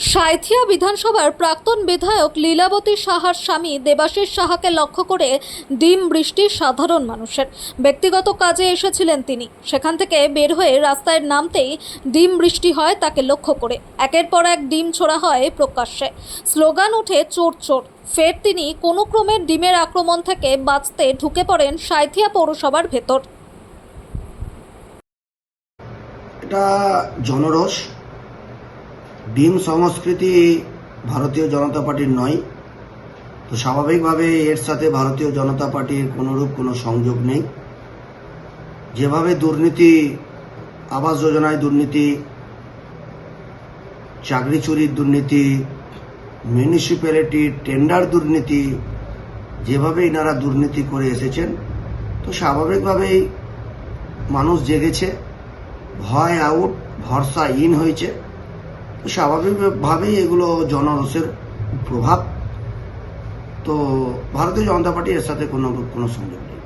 সাঁইথিয়া বিধানসভার প্রাক্তন বিধায়ক লীলাবতী সাহার স্বামী দেবাশিস সাহাকে লক্ষ্য করে ডিম বৃষ্টি সাধারণ মানুষের। ব্যক্তিগত কাজে এসেছিলেন তিনি, সেখান থেকে বের হয়ে রাস্তায় নামতেই ডিম বৃষ্টি হয় তাকে লক্ষ্য করে। একের পর এক ডিম ছোড়া হয় প্রকাশ্যে, স্লোগান ওঠে চোর চোর। ফের তিনি কোনো ক্রমে ডিমের আক্রমণ থেকে বাঁচতে ঢুকে পড়েন সাঁইথিয়া পৌরসভার ভেতর। এটা জনরস। ডিম সংস্কৃতি ভারতীয় জনতা পার্টির নয়, তো স্বাভাবিকভাবে এর সাথে ভারতীয় জনতা পার্টির কোনোরূপ কোনো সংযোগ নেই। যেভাবে দুর্নীতি, আবাস যোজনায় দুর্নীতি, চাকরি চুরির দুর্নীতি, মিউনিসিপ্যালিটির টেন্ডার দুর্নীতি, যেভাবে এনারা দুর্নীতি করে এসেছেন, তো স্বাভাবিকভাবেই মানুষ জেগেছে, ভয় আউট, ভরসা ইন হয়েছে। স্বাভাবিকভাবেই এগুলো জনরসের প্রভাব। তো ভারতীয় জনতা পার্টি এর সাথে কোনো সংযোগ নেই।